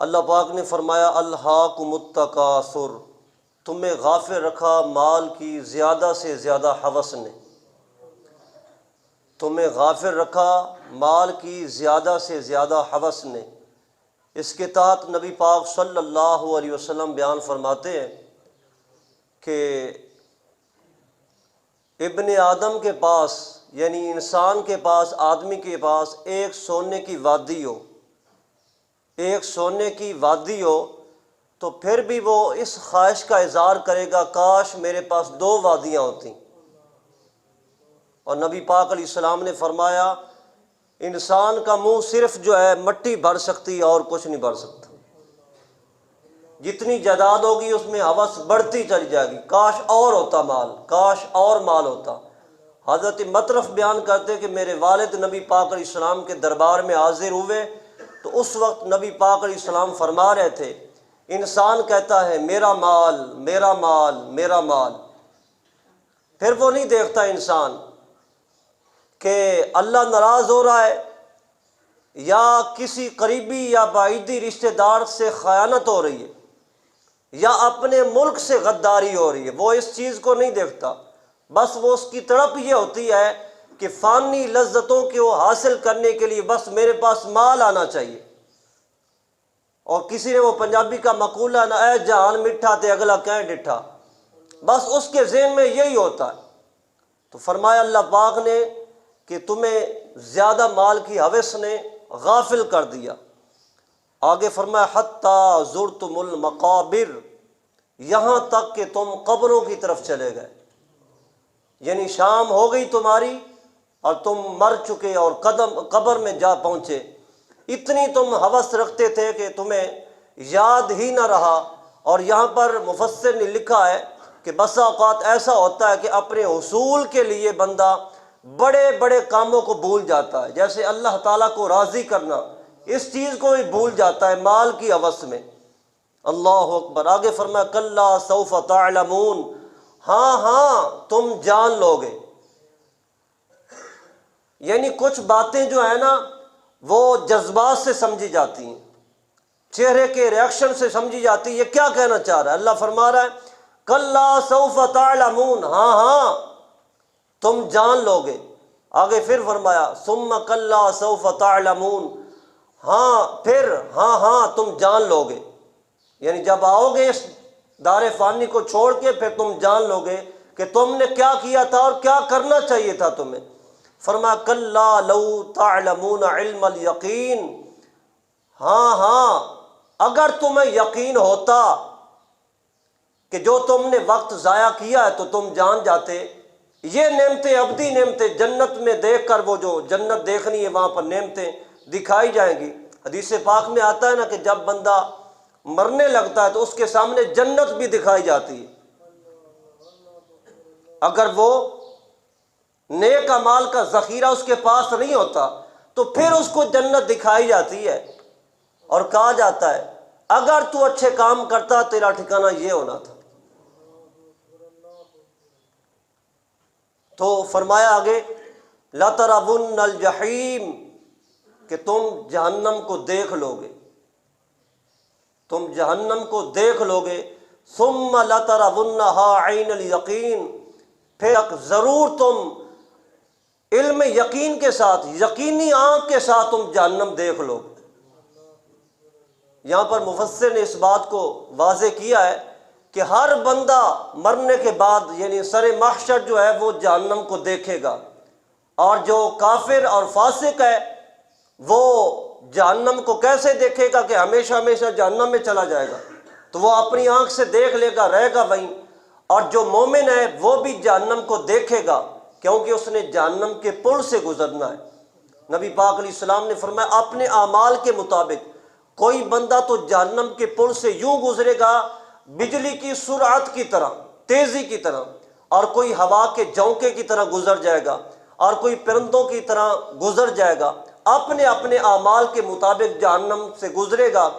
اللہ پاک نے فرمایا الہاکم التکاثر، تمہیں غافل رکھا مال کی زیادہ سے زیادہ ہوس نے، تمہیں غافل رکھا مال کی زیادہ سے زیادہ ہوس نے۔ اس کے تحت نبی پاک صلی اللہ علیہ وسلم بیان فرماتے ہیں کہ ابن آدم کے پاس، یعنی انسان کے پاس، آدمی کے پاس ایک سونے کی وادی ہو، ایک سونے کی وادی ہو، تو پھر بھی وہ اس خواہش کا اظہار کرے گا کاش میرے پاس دو وادیاں ہوتیں۔ اور نبی پاک علیہ السلام نے فرمایا انسان کا منہ صرف جو ہے مٹی بھر سکتی ہے اور کچھ نہیں بھر سکتا۔ جتنی جائیداد ہوگی اس میں ہوس بڑھتی چلی جائے گی، کاش اور ہوتا مال، کاش اور مال ہوتا۔ حضرت مطرف بیان کرتے کہ میرے والد نبی پاک علیہ السلام کے دربار میں حاضر ہوئے تو اس وقت نبی پاک علیہ السلام فرما رہے تھے انسان کہتا ہے میرا مال میرا مال میرا مال، پھر وہ نہیں دیکھتا انسان کہ اللہ ناراض ہو رہا ہے یا کسی قریبی یا بعیدی رشتہ دار سے خیانت ہو رہی ہے یا اپنے ملک سے غداری ہو رہی ہے، وہ اس چیز کو نہیں دیکھتا، بس وہ اس کی تڑپ یہ ہوتی ہے کہ فانی لذتوں کو حاصل کرنے کے لیے بس میرے پاس مال آنا چاہیے۔ اور کسی نے وہ پنجابی کا مقولہ نہ اے جہان مٹھا تے اگلا کہیں ڈٹھا، بس اس کے ذہن میں یہی ہوتا ہے۔ تو فرمایا اللہ پاک نے کہ تمہیں زیادہ مال کی ہوس نے غافل کر دیا۔ آگے فرمایا حتیٰ زرتم المقابر، یہاں تک کہ تم قبروں کی طرف چلے گئے، یعنی شام ہو گئی تمہاری اور تم مر چکے اور قبر میں جا پہنچے، اتنی تم ہوس رکھتے تھے کہ تمہیں یاد ہی نہ رہا۔ اور یہاں پر مفسر نے لکھا ہے کہ بسا اوقات ایسا ہوتا ہے کہ اپنے حصول کے لیے بندہ بڑے بڑے کاموں کو بھول جاتا ہے، جیسے اللہ تعالیٰ کو راضی کرنا، اس چیز کو بھی بھول جاتا ہے مال کی ہوس میں۔ اللہ اکبر۔ آگے فرمایا کلا سوف تعلمون، ہاں ہاں تم جان لو گے۔ یعنی کچھ باتیں جو ہیں نا وہ جذبات سے سمجھی جاتی ہیں، چہرے کے ریاکشن سے سمجھی جاتی ہے، یہ کیا کہنا چاہ رہا ہے؟ اللہ فرما رہا ہے کلا سوف تعلمون، ہاں ہاں تم جان لو گے۔ آگے پھر فرمایا ثم کلا سوف تعلمون، ہاں پھر ہاں ہاں تم جان لو گے، یعنی جب آؤ گے اس دار فانی کو چھوڑ کے پھر تم جان لو گے کہ تم نے کیا کیا تھا اور کیا کرنا چاہیے تھا تمہیں۔ فرمایا کلا لو تعلمون علم الیقین، ہاں ہاں اگر تمہیں یقین ہوتا کہ جو تم نے وقت ضائع کیا ہے تو تم جان جاتے یہ نعمتیں ابدی نعمتیں جنت میں دیکھ کر، وہ جو جنت دیکھنی ہے وہاں پر نعمتیں دکھائی جائیں گی۔ حدیث پاک میں آتا ہے نا کہ جب بندہ مرنے لگتا ہے تو اس کے سامنے جنت بھی دکھائی جاتی ہے، اگر وہ نیک اعمال کا ذخیرہ اس کے پاس نہیں ہوتا تو پھر اس کو جنت دکھائی جاتی ہے اور کہا جاتا ہے اگر تو اچھے کام کرتا تیرا ٹھکانہ یہ ہونا تھا۔ تو فرمایا آگے لَتَرَوُنَّ الْجَحِيمَ، کہ تم جہنم کو دیکھ لو گے، تم جہنم کو دیکھ لو گے۔ ثُمَّ لَتَرَوُنَّهَا عَيْنَ الْيَقِينَ، پھر ضرور تم علم یقین کے ساتھ، یقینی آنکھ کے ساتھ تم جہنم دیکھ لو گے۔ یہاں پر مفسر نے اس بات کو واضح کیا ہے کہ ہر بندہ مرنے کے بعد یعنی سر محشر جو ہے وہ جہنم کو دیکھے گا، اور جو کافر اور فاسق ہے وہ جہنم کو کیسے دیکھے گا کہ ہمیشہ ہمیشہ جہنم میں چلا جائے گا، تو وہ اپنی آنکھ سے دیکھ لے گا، رہے گا وہیں۔ اور جو مومن ہے وہ بھی جہنم کو دیکھے گا کیونکہ اس نے جہنم کے پل سے گزرنا ہے۔ نبی پاک علیہ السلام نے فرمایا اپنے اعمال کے مطابق کوئی بندہ تو جہنم کے پل سے یوں گزرے گا بجلی کی سرعت کی طرح، تیزی کی طرح، اور کوئی ہوا کے جھونکے کی طرح گزر جائے گا، اور کوئی پرندوں کی طرح گزر جائے گا، اپنے اپنے اعمال کے مطابق جہنم سے گزرے گا،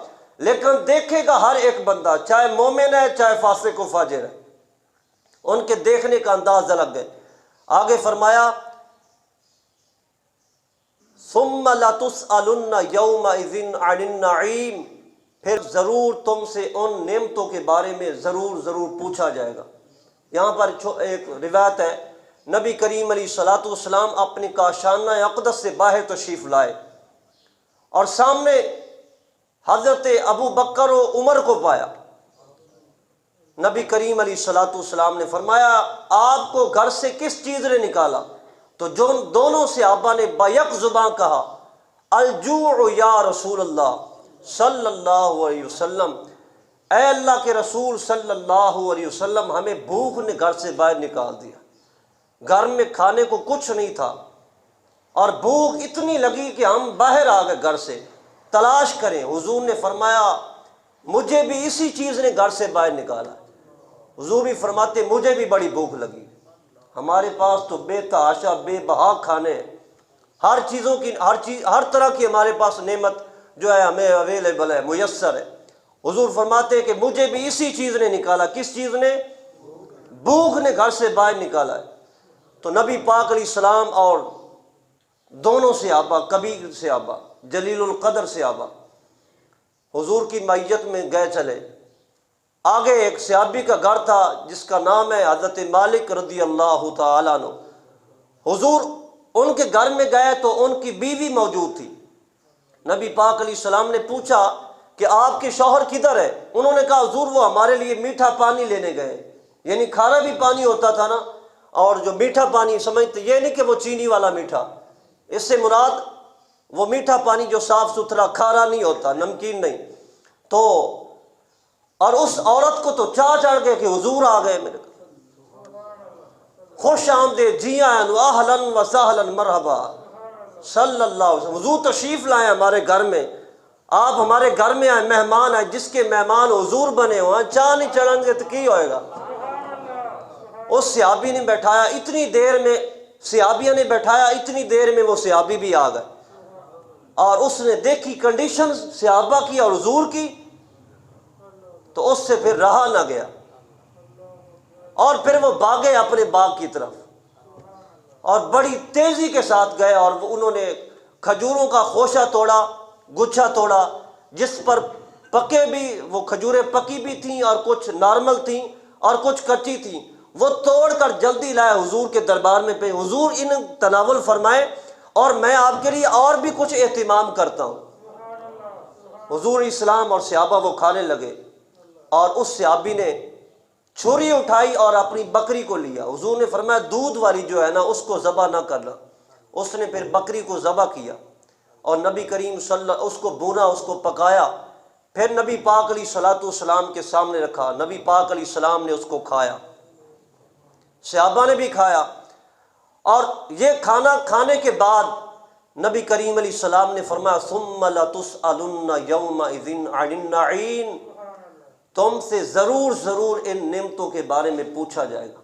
لیکن دیکھے گا ہر ایک بندہ، چاہے مومن ہے چاہے فاسق و فاجر ہے، ان کے دیکھنے کا انداز الگ ہے۔ آگے فرمایا ثم لتسألن یومئذ عن النعیم، پھر ضرور تم سے ان نعمتوں کے بارے میں ضرور پوچھا جائے گا۔ یہاں پر ایک روایت ہے، نبی کریم علیہ الصلوۃ والسلام اپنے کاشانہ اقدس سے باہر تشریف لائے اور سامنے حضرت ابو بکر و عمر کو پایا۔ نبی کریم علیہ الصلوۃ والسلام نے فرمایا آپ کو گھر سے کس چیز نے نکالا؟ تو جو دونوں صحابہ نے بیک زباں کہا الجوع یا رسول اللہ صلی اللہ علیہ وسلم، اے اللہ کے رسول صلی اللہ علیہ وسلم، ہمیں بھوک نے گھر سے باہر نکال دیا، گھر میں کھانے کو کچھ نہیں تھا اور بھوک اتنی لگی کہ ہم باہر آ گئے گھر سے، تلاش کریں۔ حضور نے فرمایا مجھے بھی اسی چیز نے گھر سے باہر نکالا۔ حضور بھی فرماتے مجھے بھی بڑی بھوک لگی، ہمارے پاس تو بے تحاشا بے بہا کھانے ہیں، ہر چیزوں کی ہر طرح کی ہمارے پاس نعمت جو ہے ہمیں اویلیبل ہے، میسر ہے۔ حضور فرماتے ہیں کہ مجھے بھی اسی چیز نے نکالا۔ کس چیز نے؟ بھوک نے گھر سے باہر نکالا ہے۔ تو نبی پاک علیہ السلام اور دونوں صحابہ، کبیر صحابہ، جلیل القدر صحابہ، حضور کی معیت میں گئے چلے۔ آگے ایک صحابی کا گھر تھا جس کا نام ہے حضرت مالک رضی اللہ تعالیٰ عنہ۔ حضور ان کے گھر میں گئے تو ان کی بیوی موجود تھی۔ نبی پاک علیہ السلام نے پوچھا کہ آپ کے شوہر کدھر ہے؟ انہوں نے کہا حضور وہ ہمارے لیے میٹھا پانی لینے گئے، یعنی کھارا بھی پانی ہوتا تھا نا، اور جو میٹھا پانی سمجھتے یہ نہیں کہ وہ چینی والا میٹھا، اس سے مراد وہ میٹھا پانی جو صاف ستھرا کھارا نہیں ہوتا، نمکین نہیں۔ تو اور اس عورت کو تو چاہ چڑھ گئے کہ حضور آ گئے میرے، خوش آمدید، جی آئیں، اہلاً و سہلاً مرحبا صلی اللہ علیہ وسلم، حضور تشریف لائیں ہمارے گھر میں، آپ ہمارے گھر میں آئے، مہمان آئے، جس کے مہمان حضور بنے ہوئے چاہ نہیں چڑھیں گے تو کی ہوئے گا۔ اس صحابی نے بیٹھایا، اتنی دیر میں صحابیہ نے بیٹھایا، اتنی دیر میں وہ صحابی بھی آ گئے اور اس نے دیکھی کنڈیشن صحابہ کی اور حضور کی، تو اس سے پھر رہا نہ گیا اور پھر وہ بھاگے اپنے باغ کی طرف اور بڑی تیزی کے ساتھ گئے اور انہوں نے کھجوروں کا خوشہ توڑا، گچھا توڑا، جس پر پکے بھی، وہ کھجوریں پکی بھی تھیں اور کچھ نارمل تھیں اور کچھ کچی تھیں، وہ توڑ کر جلدی لائے حضور کے دربار میں پہ، حضور ان تناول فرمائے اور میں آپ کے لیے اور بھی کچھ اہتمام کرتا ہوں۔ حضور اسلام اور صحابہ وہ کھانے لگے اور اس صحابی نے چھری اٹھائی اور اپنی بکری کو لیا۔ حضور نے فرمایا دودھ والی جو ہے نا اس کو ذبح نہ کرنا۔ اس نے پھر بکری کو ذبح کیا اور نبی کریم صلی اللہ اس کو بھونا، اس کو پکایا، پھر نبی پاک علیہ الصلوۃ والسلام کے سامنے رکھا، نبی پاک علیہ السلام نے اس کو کھایا، صحابہ نے بھی کھایا، اور یہ کھانا کھانے کے بعد نبی کریم علیہ السلام نے فرمایا ثم لتسألن یومئذ عن النعیم، تم سے ضرور ان نعمتوں کے بارے میں پوچھا جائے گا۔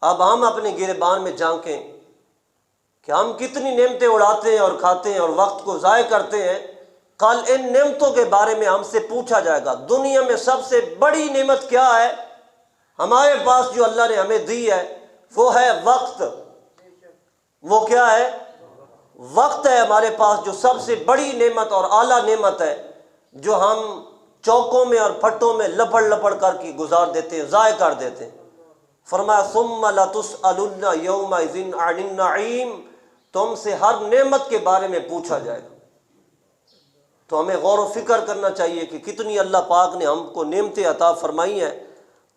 اب ہم اپنے گریبان میں جھانکیں کہ ہم کتنی نعمتیں اڑاتے ہیں اور کھاتے ہیں اور وقت کو ضائع کرتے ہیں۔ کل ان نعمتوں کے بارے میں ہم سے پوچھا جائے گا۔ دنیا میں سب سے بڑی نعمت کیا ہے ہمارے پاس جو اللہ نے ہمیں دی ہے؟ وہ ہے وقت۔ وہ کیا ہے؟ وقت ہے ہمارے پاس، جو سب سے بڑی نعمت اور اعلیٰ نعمت ہے، جو ہم چوکوں میں اور پھٹوں میں لپڑ کر کے گزار دیتے ہیں، ضائع کر دیتے ہیں۔ فرمایا ثم لتسألن یومئذ عن النعیم، تم سے ہر نعمت کے بارے میں پوچھا جائے گا۔ تو ہمیں غور و فکر کرنا چاہیے کہ کتنی اللہ پاک نے ہم کو نعمتیں عطا فرمائی ہیں،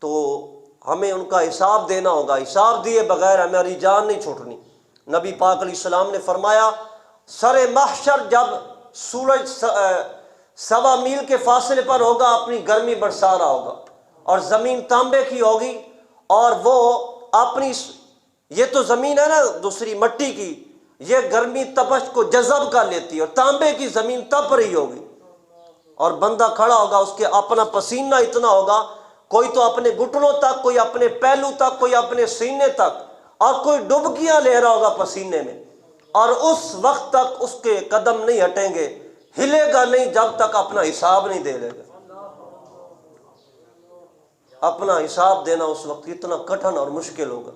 تو ہمیں ان کا حساب دینا ہوگا۔ حساب دیے بغیر ہماری جان نہیں چھوٹنی۔ نبی پاک علیہ السلام نے فرمایا سر محشر جب سورج 1.25 میل کے فاصلے پر ہوگا، اپنی گرمی برسا رہا ہوگا اور زمین تانبے کی ہوگی، اور وہ اپنی، یہ تو زمین ہے نا دوسری مٹی کی، یہ گرمی تپش کو جذب کر لیتی ہے اور تانبے کی زمین تپ رہی ہوگی، اور بندہ کھڑا ہوگا، اس کے اپنا پسینہ اتنا ہوگا، کوئی تو اپنے گھٹنوں تک، کوئی اپنے پہلو تک، کوئی اپنے سینے تک، اور کوئی ڈبکیاں لے رہا ہوگا پسینے میں، اور اس وقت تک اس کے قدم نہیں ہٹیں گے، ہلے گا نہیں جب تک اپنا حساب نہیں دے لے گا۔ اپنا حساب دینا اس وقت اتنا کٹھن اور مشکل ہوگا۔